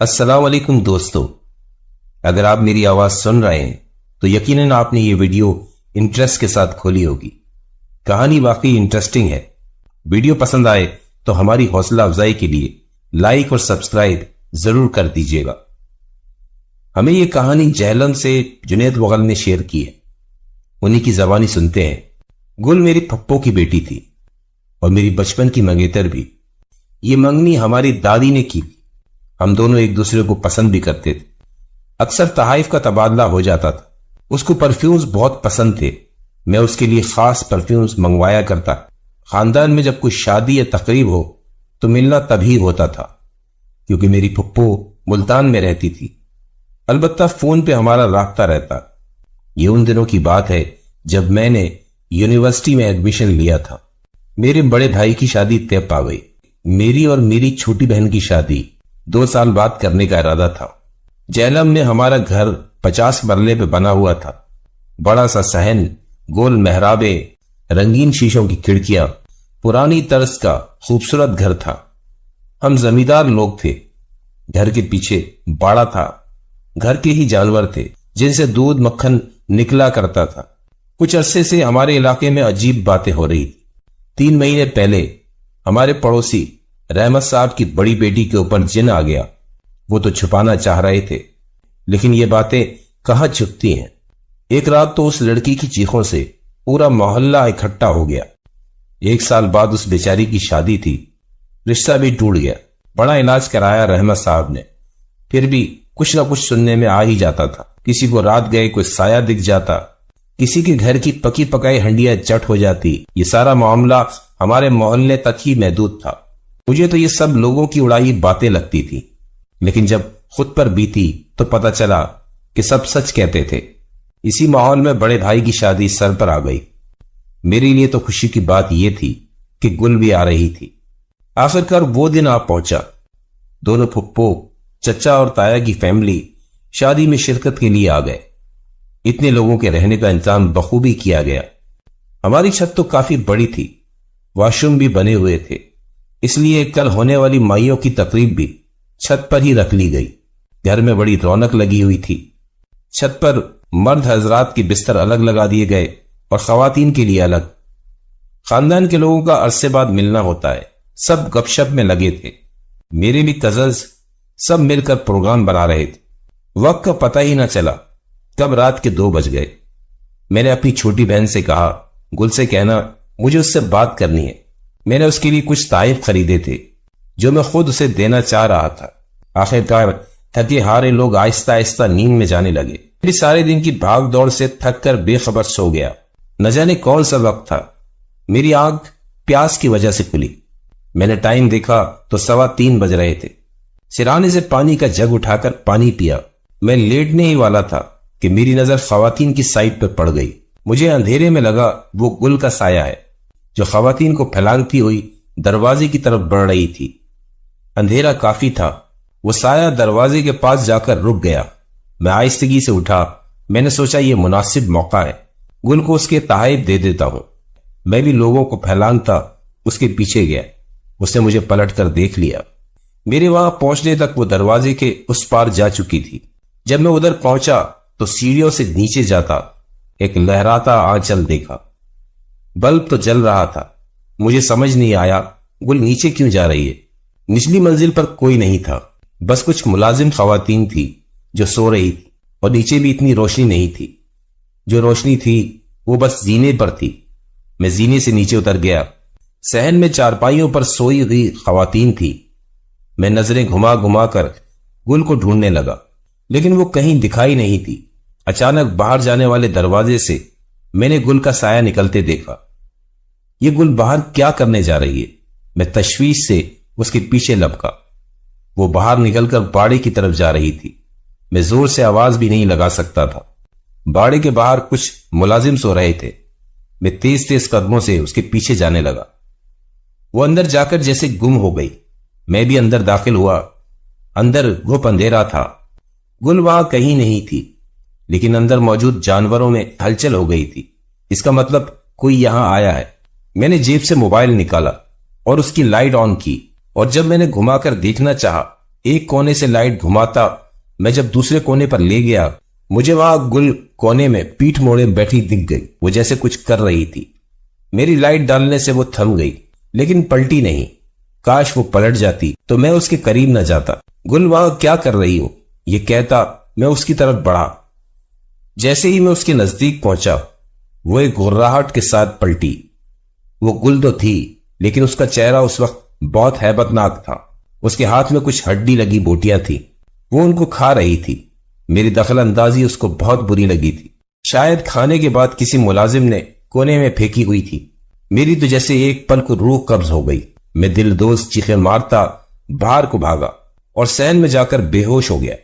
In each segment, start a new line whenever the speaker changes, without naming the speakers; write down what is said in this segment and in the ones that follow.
السلام علیکم دوستو، اگر آپ میری آواز سن رہے ہیں تو یقیناً آپ نے یہ ویڈیو انٹرسٹ کے ساتھ کھولی ہوگی۔ کہانی واقعی انٹرسٹنگ ہے۔ ویڈیو پسند آئے تو ہماری حوصلہ افزائی کے لیے لائک اور سبسکرائب ضرور کر دیجیے گا۔ ہمیں یہ کہانی جہلم سے جنید وغل نے شیئر کی ہے، انہی کی زبانی سنتے ہیں۔ گل میری پھپھو کی بیٹی تھی اور میری بچپن کی منگیتر بھی۔ یہ منگنی ہماری دادی نے کی۔ ہم دونوں ایک دوسرے کو پسند بھی کرتے تھے، اکثر تحائف کا تبادلہ ہو جاتا تھا۔ اس کو پرفیومز بہت پسند تھے، میں اس کے لیے خاص پرفیومز منگوایا کرتا۔ خاندان میں جب کوئی شادی یا تقریب ہو تو ملنا تبھی ہوتا تھا، کیونکہ میری پھپھو ملتان میں رہتی تھی۔ البتہ فون پہ ہمارا رابطہ رہتا۔ یہ ان دنوں کی بات ہے جب میں نے یونیورسٹی میں ایڈمیشن لیا تھا۔ میرے بڑے بھائی کی شادی طے پا گئی۔ میری اور میری چھوٹی بہن کی شادی 2 سال بعد کرنے کا ارادہ تھا۔ جہلم میں ہمارا گھر 50 مرلے پہ بنا ہوا تھا۔ بڑا سا صحن، گول محرابیں، رنگین شیشوں کی کھڑکیاں، پرانی طرز کا خوبصورت گھر تھا۔ ہم زمیندار لوگ تھے۔ گھر کے پیچھے باڑا تھا۔ گھر کے ہی جانور تھے جن سے دودھ مکھن نکلا کرتا تھا۔ کچھ عرصے سے ہمارے علاقے میں عجیب باتیں ہو رہی تھی۔ 3 مہینے پہلے ہمارے پڑوسی رحمت صاحب کی بڑی بیٹی کے اوپر جن آ گیا۔ وہ تو چھپانا چاہ رہے تھے، لیکن یہ باتیں کہاں چھپتی ہیں۔ ایک رات تو اس لڑکی کی چیخوں سے پورا محلہ اکٹھا ہو گیا۔ 1 سال بعد اس بیچاری کی شادی تھی، رشتہ بھی ٹوٹ گیا۔ بڑا علاج کرایا رحمت صاحب نے، پھر بھی کچھ نہ کچھ سننے میں آ ہی جاتا تھا۔ کسی کو رات گئے کوئی سایہ دکھ جاتا، کسی کے گھر کی پکی پکائی ہنڈیاں چٹ ہو جاتی۔ یہ سارا معاملہ ہمارے محلے تک ہی محدود تھا۔ مجھے تو یہ سب لوگوں کی اڑائی باتیں لگتی تھی، لیکن جب خود پر بیتی تو پتہ چلا کہ سب سچ کہتے تھے۔ اسی ماحول میں بڑے بھائی کی شادی سر پر آ گئی۔ میرے لیے تو خوشی کی بات یہ تھی کہ گل بھی آ رہی تھی۔ آخرکار وہ دن آ پہنچا۔ دونوں پھپھو، چچا اور تایا کی فیملی شادی میں شرکت کے لیے آ گئے۔ اتنے لوگوں کے رہنے کا انتظام بخوبی کیا گیا۔ ہماری چھت تو کافی بڑی تھی، واش روم بھی بنے ہوئے تھے، اس لیے کل ہونے والی مائیوں کی تقریب بھی چھت پر ہی رکھ لی گئی۔ گھر میں بڑی رونق لگی ہوئی تھی۔ چھت پر مرد حضرات کے بستر الگ لگا دیے گئے اور خواتین کے لیے الگ۔ خاندان کے لوگوں کا عرصے بعد ملنا ہوتا ہے، سب گپ شپ میں لگے تھے۔ میرے بھی کزنز سب مل کر پروگرام بنا رہے تھے۔ وقت کا پتہ ہی نہ چلا کب رات کے 2 بج گئے۔ میں نے اپنی چھوٹی بہن سے کہا، گل سے کہنا مجھے اس سے بات کرنی ہے۔ میں نے اس کے لیے کچھ تحائف خریدے تھے جو میں خود اسے دینا چاہ رہا تھا۔ آخرکار تھکے ہارے لوگ آہستہ آہستہ نیند میں جانے لگے۔ میری سارے دن کی بھاگ دوڑ سے تھک کر بے خبر سو گیا۔ نہ جانے کون سا وقت تھا، میری آنکھ پیاس کی وجہ سے کھلی۔ میں نے ٹائم دیکھا تو 3:15 بج رہے تھے۔ سرانے سے پانی کا جگ اٹھا کر پانی پیا۔ میں لیٹنے ہی والا تھا کہ میری نظر خواتین کی سائٹ پر پڑ گئی۔ مجھے اندھیرے میں لگا وہ گل کا سایہ ہے جو خواتین کو پھیلانگتی ہوئی دروازے کی طرف بڑھ رہی تھی۔ اندھیرا کافی تھا، وہ سایہ دروازے کے پاس جا کر رک گیا۔ میں آہستگی سے اٹھا۔ میں نے سوچا یہ مناسب موقع ہے، گل کو اس کے تحائف دے دیتا ہوں۔ میں بھی لوگوں کو پھیلانگتا اس کے پیچھے گیا۔ اس نے مجھے پلٹ کر دیکھ لیا۔ میرے وہاں پہنچنے تک وہ دروازے کے اس پار جا چکی تھی۔ جب میں ادھر پہنچا تو سیڑھیوں سے نیچے جاتا ایک لہراتا آنچل دیکھا۔ بلب تو جل رہا تھا۔ مجھے سمجھ نہیں آیا گل نیچے کیوں جا رہی ہے۔ نچلی منزل پر کوئی نہیں تھا، بس کچھ ملازم خواتین تھی جو سو رہی تھی، اور نیچے بھی اتنی روشنی نہیں تھی۔ جو روشنی تھی وہ بس زینے پر تھی۔ میں زینے سے نیچے اتر گیا۔ صحن میں چارپائیوں پر سوئی ہوئی خواتین تھی۔ میں نظریں گھما گھما کر گل کو ڈھونڈنے لگا، لیکن وہ کہیں دکھائی نہیں تھی۔ اچانک باہر جانے والے دروازے سے میں نے گل کا سایہ نکلتے دیکھا۔ یہ گل باہر کیا کرنے جا رہی ہے؟ میں تشویش سے اس کے پیچھے لپکا۔ وہ باہر نکل کر باڑے کی طرف جا رہی تھی۔ میں زور سے آواز بھی نہیں لگا سکتا تھا۔ باڑے کے باہر کچھ ملازم سو رہے تھے۔ میں تیز تیز قدموں سے اس کے پیچھے جانے لگا۔ وہ اندر جا کر جیسے گم ہو گئی۔ میں بھی اندر داخل ہوا۔ اندر گھپ اندھیرا تھا۔ گل وہاں کہیں نہیں تھی، لیکن اندر موجود جانوروں میں ہلچل ہو گئی تھی۔ اس کا مطلب کوئی یہاں آیا ہے۔ میں نے جیب سے موبائل نکالا اور اس کی لائٹ آن کی، اور جب میں نے گھما کر دیکھنا چاہا ایک کونے سے لائٹ گھماتا میں جب دوسرے کونے پر لے گیا، مجھے وہاں گل کونے میں پیٹھ موڑے بیٹھی دکھ گئی، وہ جیسے کچھ کر رہی تھی۔ میری لائٹ ڈالنے سے وہ تھم گئی، لیکن پلٹی نہیں۔ کاش وہ پلٹ جاتی تو میں اس کے قریب نہ جاتا۔ گل وہاں کیا کر رہی ہو، یہ کہتا میں اس کی طرف بڑھا۔ جیسے ہی میں اس کے نزدیک پہنچا، وہ ایک غراہٹ کے ساتھ پلٹی۔ وہ گل تو تھی، لیکن اس کا چہرہ اس وقت بہت ہیبت ناک تھا۔ اس کے ہاتھ میں کچھ ہڈی لگی بوٹیاں تھی، وہ ان کو کھا رہی تھی۔ میری دخل اندازی اس کو بہت بری لگی تھی، شاید کھانے کے بعد کسی ملازم نے کونے میں پھینکی ہوئی تھی۔ میری تو جیسے ایک پل کو روح قبض ہو گئی۔ میں دل دوز چیخیں مارتا باہر کو بھاگا اور سین میں جا کر بے ہوش ہو گیا۔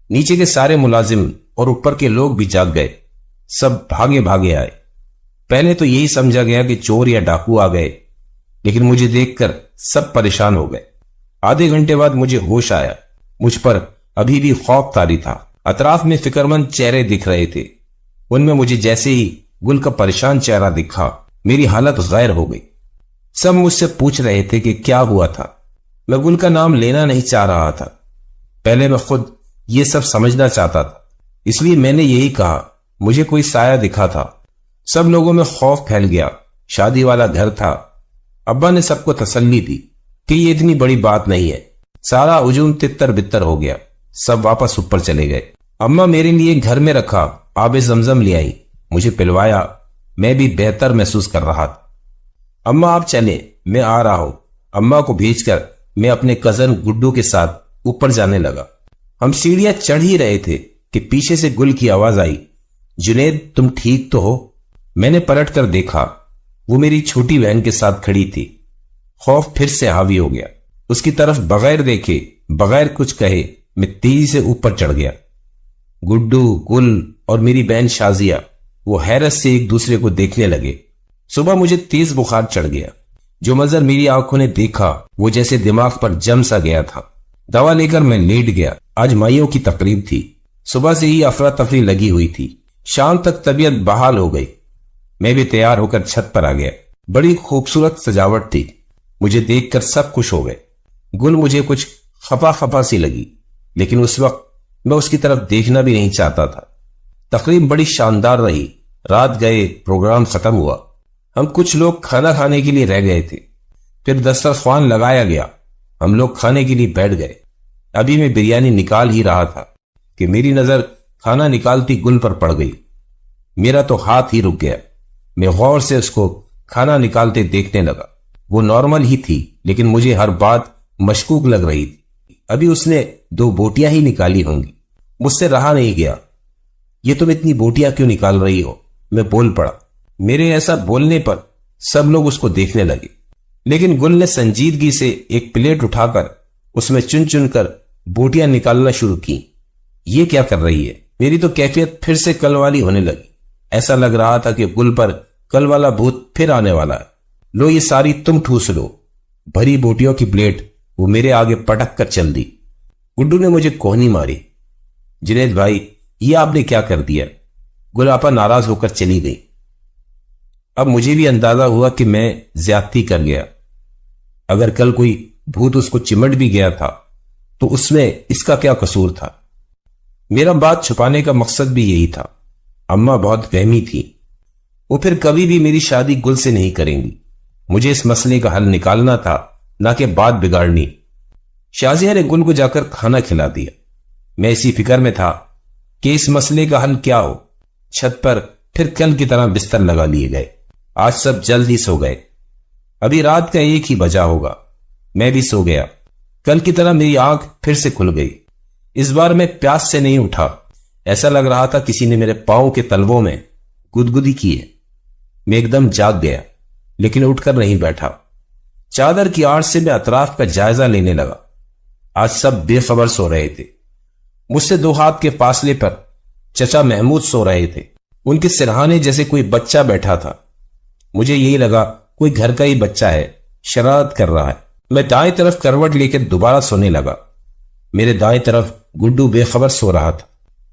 نیچے کے سارے ملازم اور اوپر کے لوگ بھی جاگ گئے، سب بھاگے بھاگے آئے۔ پہلے تو یہی سمجھا گیا کہ چور یا ڈاکو آ گئے، لیکن مجھے دیکھ کر سب پریشان ہو گئے۔ آدھے گھنٹے بعد مجھے ہوش آیا۔ مجھ پر ابھی بھی خوف طاری تھا۔ اطراف میں فکر مند چہرے دکھ رہے تھے، ان میں مجھے جیسے ہی گل کا پریشان چہرہ دکھا، میری حالت غیر ہو گئی۔ سب مجھ سے پوچھ رہے تھے کہ کیا ہوا تھا۔ میں گل کا نام لینا نہیں چاہ رہا تھا۔ پہلے میں خود یہ سب سمجھنا چاہتا تھا، اس لیے میں نے یہی کہا مجھے کوئی سایہ دکھا تھا۔ سب لوگوں میں خوف پھیل گیا۔ شادی والا گھر تھا۔ ابا نے سب کو تسلی دی کہ یہ اتنی بڑی بات نہیں ہے۔ سارا ہجوم تتر بتر ہو گیا، سب واپس اوپر چلے گئے۔ اماں میرے لیے گھر میں رکھا آب زمزم لے آئی، مجھے پلوایا۔ میں بھی بہتر محسوس کر رہا تھا۔ اماں آپ چلیں، میں آ رہا ہوں۔ اماں کو بھیج کر میں اپنے کزن گڈو کے ساتھ اوپر جانے لگا۔ ہم سیڑھیاں چڑھ ہی رہے تھے کہ پیچھے سے گل کی آواز آئی، جنید تم ٹھیک تو ہو؟ میں نے پلٹ کر دیکھا، وہ میری چھوٹی بہن کے ساتھ کھڑی تھی۔ خوف پھر سے حاوی ہو گیا۔ اس کی طرف بغیر دیکھے، بغیر کچھ کہے، میں تیزی سے اوپر چڑھ گیا۔ گڈو، گل اور میری بہن شازیہ وہ حیرت سے ایک دوسرے کو دیکھنے لگے۔ صبح مجھے تیز بخار چڑھ گیا۔ جو منظر میری آنکھوں نے دیکھا وہ جیسے دماغ پر جم سا گیا تھا۔ دوا لے کر میں لیٹ گیا۔ آج مائیوں کی تقریب تھی۔ صبح سے ہی افراتفری لگی ہوئی تھی۔ شام تک طبیعت بحال ہو گئی۔ میں بھی تیار ہو کر چھت پر آ گیا۔ بڑی خوبصورت سجاوٹ تھی۔ مجھے دیکھ کر سب خوش ہو گئے۔ گل مجھے کچھ خفا خفا سی لگی، لیکن اس وقت میں اس کی طرف دیکھنا بھی نہیں چاہتا تھا۔ تقریب بڑی شاندار رہی۔ رات گئے، پروگرام ختم ہوا۔ ہم کچھ لوگ کھانا کھانے کے لیے رہ گئے تھے۔ پھر دسترخوان لگایا گیا۔ ہم لوگ کھانے کے لیے بیٹھ گئے۔ ابھی میں بریانی نکال ہی رہا تھا کہ میری نظر کھانا نکالتی گل پر پڑ گئی۔ میرا تو ہاتھ ہی رک گیا۔ میں غور سے اس کو کھانا نکالتے دیکھنے لگا۔ وہ نارمل ہی تھی، لیکن مجھے ہر بات مشکوک لگ رہی تھی۔ ابھی اس نے 2 بوٹیاں ہی نکالی ہوں گی۔ مجھ سے رہا نہیں گیا۔ یہ تم اتنی بوٹیاں کیوں نکال رہی ہو؟ میں بول پڑا۔ میرے ایسا بولنے پر سب لوگ اس کو دیکھنے لگے، لیکن گل نے سنجیدگی سے ایک پلیٹ اٹھا کر اس میں چن چن کر بوٹیاں نکالنا شروع کی۔ یہ کیا کر رہی ہے؟ میری تو کیفیت پھر سے کل والی ہونے لگی۔ ایسا لگ رہا تھا کہ گل پر کل والا بھوت پھر آنے والا ہے۔ لو یہ ساری تم ٹھوس لو۔ بھری بوٹیوں کی پلیٹ وہ میرے آگے پٹک کر چل دی۔ گڈو نے مجھے کوہنی ماری۔ جنید بھائی، یہ آپ نے کیا کر دیا؟ گل آپا ناراض ہو کر چلی گئی۔ اب مجھے بھی اندازہ ہوا کہ میں زیادتی کر گیا۔ اگر کل کوئی بھوت اس کو چمٹ بھی گیا تھا تو اس میں اس کا کیا قصور تھا؟ میرا بات چھپانے کا مقصد بھی یہی تھا۔ اماں بہت وہمی تھی۔ وہ پھر کبھی بھی میری شادی گل سے نہیں کریں گی۔ مجھے اس مسئلے کا حل نکالنا تھا، نہ کہ بات بگاڑنی۔ شازیہ نے گل کو جا کر کھانا کھلا دیا۔ میں اسی فکر میں تھا کہ اس مسئلے کا حل کیا ہو۔ چھت پر پھر کل کی طرح بستر لگا لیے گئے۔ آج سب جلد ہی سو گئے۔ ابھی رات کا 1 ہی بجا ہوگا۔ میں بھی سو گیا۔ کل کی طرح میری آنکھ پھر سے کھل گئی۔ اس بار میں پیاس سے نہیں اٹھا۔ ایسا لگ رہا تھا کسی نے میرے پاؤں کے تلووں میں گدگدی کی ہے۔ میں ایک دم جاگ گیا، لیکن اٹھ کر نہیں بیٹھا۔ چادر کی آڑ سے میں اطراف کا جائزہ لینے لگا۔ آج سب بے خبر سو رہے تھے۔ مجھ سے 2 ہاتھ کے فاصلے پر چچا محمود سو رہے تھے۔ ان کے سرہانے جیسے کوئی بچہ بیٹھا تھا۔ مجھے یہی لگا کوئی گھر کا ہی بچہ ہے، شرارت کر رہا ہے۔ میں دائیں طرف کروٹ لے کر دوبارہ سونے لگا۔ میرے دائیں طرف گڈو بے خبر سو رہا تھا۔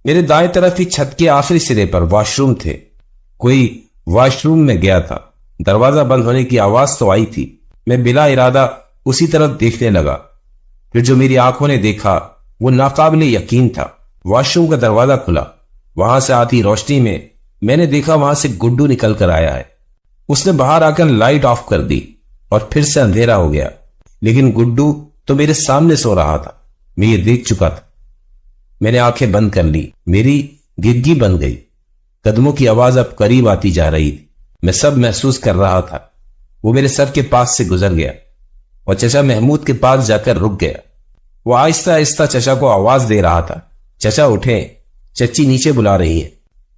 میرے دائیں طرف ہی چھت کے آخری سرے پر واش روم تھے۔ کوئی واش روم میں گیا تھا۔ دروازہ بند ہونے کی آواز تو آئی تھی۔ میں بلا ارادہ اسی طرف دیکھنے لگا۔ پھر جو میری آنکھوں نے دیکھا وہ ناقابل یقین تھا۔ واش روم کا دروازہ کھلا، وہاں سے آتی روشنی میں نے دیکھا وہاں سے گڈو نکل کر آیا ہے۔ اس نے باہر آ کر لائٹ آف کر دی اور پھر سے اندھیرا ہو گیا، لیکن گڈو تو میرے سامنے سو رہا تھا۔ میں یہ دیکھ چکا تھا۔ میں نے آنکھیں بند کر لی، میری گدگی بن گئی، قدموں کی آواز اب قریب آتی جا رہی تھی۔ میں سب محسوس کر رہا تھا۔ وہ میرے سر کے پاس سے گزر گیا اور چچا محمود کے پاس جا کر رک گیا۔ وہ آہستہ آہستہ چچا کو آواز دے رہا تھا، چچا اٹھیں، چچی نیچے بلا رہی ہے۔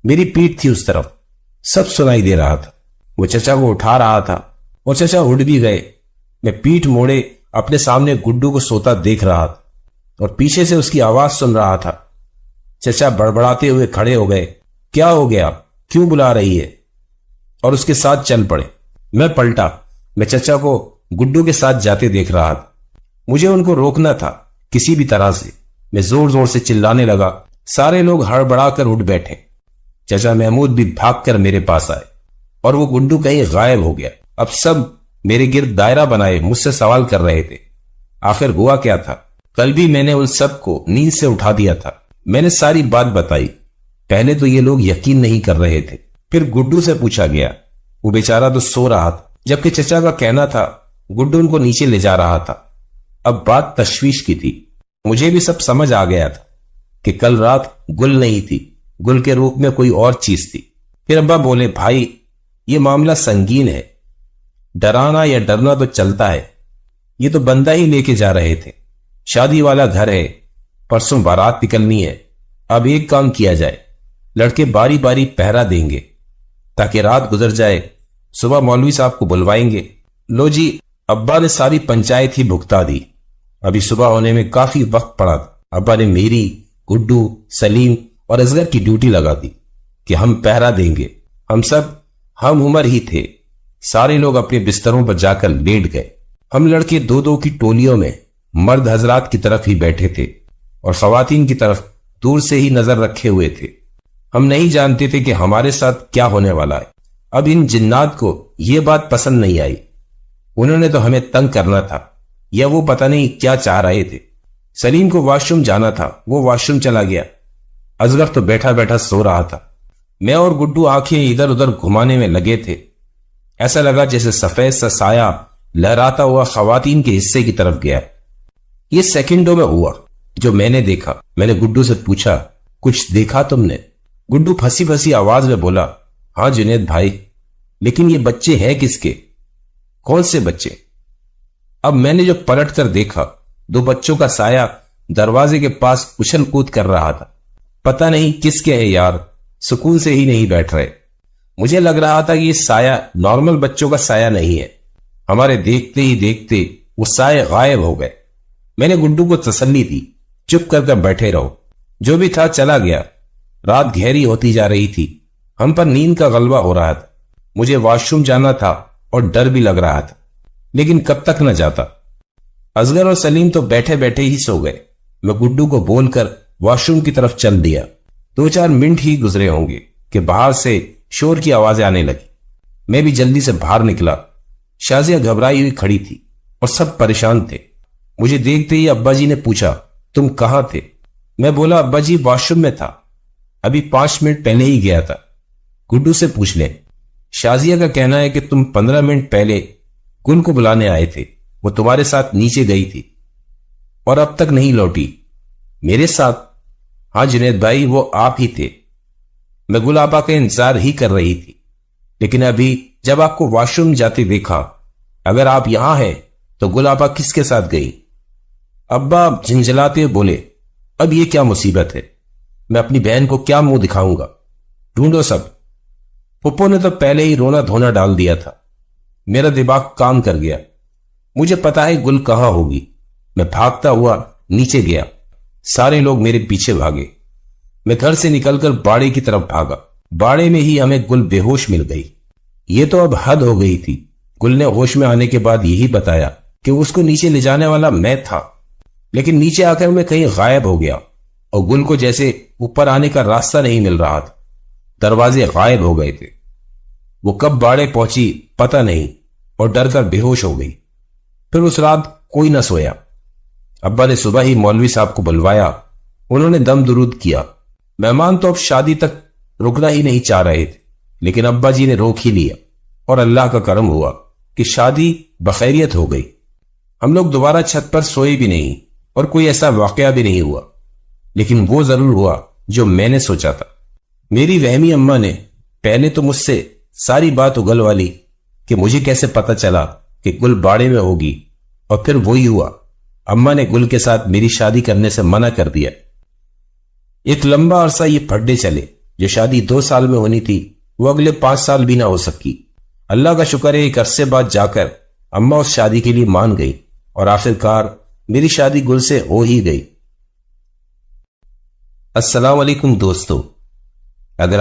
میری پیٹھ تھی اس طرف، سب سنائی دے رہا تھا۔ وہ چچا کو اٹھا رہا تھا اور چچا اٹھ بھی گئے۔ میں پیٹھ موڑے اپنے سامنے گڈو کو سوتا دیکھ رہا تھا اور پیچھے سے اس کی آواز سن رہا تھا۔ چچا بڑبڑاتے ہوئے کھڑے ہو گئے، کیا ہو گیا، کیوں بلا رہی ہے، اور اس کے ساتھ چل پڑے۔ میں پلٹا، میں چچا کو گڈو کے ساتھ جاتے دیکھ رہا تھا۔ مجھے ان کو روکنا تھا کسی بھی طرح سے۔ میں زور زور سے چلانے لگا، سارے لوگ ہڑبڑا کر اٹھ بیٹھے۔ چچا محمود بھی بھاگ کر میرے پاس آئے اور وہ گڈو کہیں غائب ہو گیا۔ اب سب میرے گرد دائرہ بنائے مجھ سے سوال کر رہے تھے، آخر ہوا کیا تھا؟ کل بھی میں نے ان سب کو نیند سے اٹھا دیا تھا۔ میں نے ساری بات بتائی۔ پہلے تو یہ لوگ یقین نہیں کر رہے تھے، پھر گڈو سے پوچھا گیا، وہ بیچارہ تو سو رہا تھا، جبکہ چچا کا کہنا تھا گڈو ان کو نیچے لے جا رہا تھا۔ اب بات تشویش کی تھی۔ مجھے بھی سب سمجھ آ گیا تھا کہ کل رات گل نہیں تھی، گل کے روپ میں کوئی اور چیز تھی۔ پھر ابا بولے، بھائی یہ معاملہ سنگین ہے، ڈرانا یا ڈرنا تو چلتا ہے، یہ تو بندہ ہی لے کے جا رہے تھے، شادی والا گھر ہے، پرسوں بارات نکلنی ہے۔ اب ایک کام کیا جائے، لڑکے باری باری پہرا دیں گے تاکہ رات گزر جائے، صبح مولوی صاحب کو بلوائیں گے۔ لو جی، ابا نے ساری پنچایت ہی بھگتا دی۔ ابھی صبح ہونے میں کافی وقت پڑا تھا۔ ابا نے میری، گڈو، سلیم اور اصغر کی ڈیوٹی لگا دی کہ ہم پہرا دیں گے۔ ہم سب ہم عمر ہی تھے۔ سارے لوگ اپنے بستروں پر جا کر لیٹ گئے۔ ہم لڑکے دو دو کی ٹولیوں میں مرد حضرات کی طرف ہی بیٹھے تھے اور خواتین کی طرف دور سے ہی نظر رکھے ہوئے تھے۔ ہم نہیں جانتے تھے کہ ہمارے ساتھ کیا ہونے والا ہے۔ اب ان جنات کو یہ بات پسند نہیں آئی۔ انہوں نے تو ہمیں تنگ کرنا تھا، یا وہ پتہ نہیں کیا چاہ رہے تھے۔ سلیم کو واش روم جانا تھا، وہ واش روم چلا گیا۔ اصغر تو بیٹھا بیٹھا سو رہا تھا۔ میں اور گڈو آنکھیں ادھر ادھر گھمانے میں لگے تھے۔ ایسا لگا جیسے سفید سا سایہ لہراتا ہوا خواتین کے حصے کی طرف گیا۔ یہ سیکنڈوں میں ہوا جو میں نے دیکھا۔ میں نے گڈو سے پوچھا، کچھ دیکھا تم نے؟ گڈو پھنسی پھنسی آواز میں بولا، ہاں جنید بھائی، لیکن یہ بچے ہیں کس کے؟ کون سے بچے؟ اب میں نے جو پلٹ کر دیکھا، دو بچوں کا سایہ دروازے کے پاس اچھل کود کر رہا تھا۔ پتہ نہیں کس کے ہیں یار، سکون سے ہی نہیں بیٹھ رہے۔ مجھے لگ رہا تھا کہ یہ سایہ نارمل بچوں کا سایہ نہیں ہے۔ ہمارے دیکھتے ہی دیکھتے وہ سائے غائب ہو گئے۔ میں نے گڈو کو تسلی دی، چپ کر بیٹھے رہو، جو بھی تھا چلا گیا۔ رات گہری ہوتی جا رہی تھی، ہم پر نیند کا غلبہ ہو رہا تھا۔ مجھے واش روم جانا تھا اور ڈر بھی لگ رہا تھا، لیکن کب تک نہ جاتا۔ اصغر اور سلیم تو بیٹھے بیٹھے ہی سو گئے۔ میں گڈو کو بول کر واش روم کی طرف چل دیا۔ 2-4 منٹ ہی گزرے ہوں گے کہ باہر سے شور کی آوازیں آنے لگی۔ میں بھی جلدی سے باہر نکلا۔ شازیہ گھبرائی ہوئی کھڑی تھی اور سب پریشان تھے۔ مجھے دیکھتے ہی ابا جی نے پوچھا، تم کہاں تھے؟ میں بولا، ابا جی واش روم میں تھا، ابھی 5 منٹ پہلے ہی گیا تھا۔ گڈو سے پوچھ لیں۔ شازیہ کا کہنا ہے کہ تم 15 منٹ پہلے گل کو بلانے آئے تھے، وہ تمہارے ساتھ نیچے گئی تھی اور اب تک نہیں لوٹی۔ میرے ساتھ؟ ہاں جنید بھائی، وہ آپ ہی تھے۔ میں گل آپا کا انتظار ہی کر رہی تھی، لیکن ابھی جب آپ کو واش روم جاتے دیکھا۔ اگر آپ یہاں ہیں تو گل آپا کس کے ساتھ گئی؟ ابا جھنجھلاتے بولے، اب یہ کیا مصیبت ہے؟ میں اپنی بہن کو کیا منہ دکھاؤں گا؟ ڈھونڈو سب۔ پھپھو نے تو پہلے ہی رونا دھونا ڈال دیا تھا۔ میرا دماغ کام کر گیا۔ مجھے پتا ہے گل کہاں ہوگی۔ میں بھاگتا ہوا نیچے گیا۔ سارے لوگ میرے پیچھے بھاگے۔ میں گھر سے نکل کر باڑے کی طرف بھاگا۔ باڑے میں ہی ہمیں گل بے ہوش مل گئی۔ یہ تو اب حد ہو گئی تھی۔ گل نے ہوش میں آنے کے بعد یہی بتایا کہ اس کو نیچے لے جانے والا میں تھا، لیکن نیچے آ کر میں کہیں غائب ہو گیا اور گل کو جیسے اوپر آنے کا راستہ نہیں مل رہا تھا۔ دروازے غائب ہو گئے تھے۔ وہ کب باڑے پہنچی پتہ نہیں اور ڈر کر بے ہوش ہو گئی۔ پھر اس رات کوئی نہ سویا۔ ابا نے صبح ہی مولوی صاحب کو بلوایا، انہوں نے دم درود کیا۔ مہمان تو اب شادی تک رکنا ہی نہیں چاہ رہے تھے، لیکن ابا جی نے روک ہی لیا، اور اللہ کا کرم ہوا کہ شادی بخیریت ہو گئی۔ ہم لوگ دوبارہ چھت پر سوئے بھی نہیں، اور کوئی ایسا واقعہ بھی نہیں ہوا، لیکن وہ ضرور ہوا جو میں نے سوچا تھا۔ میری وہمی اماں نے پہلے تو مجھ سے ساری بات اگلوا لی کہ مجھے کیسے پتا چلا کہ گل باڑے میں ہوگی، اور پھر وہی ہوا، اماں نے گل کے ساتھ میری شادی کرنے سے منع کر دیا۔ ایک لمبا عرصہ یہ پھڈے چلے، جو شادی 2 سال میں ہونی تھی وہ اگلے 5 سال بھی نہ ہو سکی۔ اللہ کا شکر ہے ایک عرصے بعد جا کر اماں اس شادی کے لیے مان گئی، اور آخرکار میری شادی گل سے ہو ہی گئی۔ السلام علیکم دوستو، اگر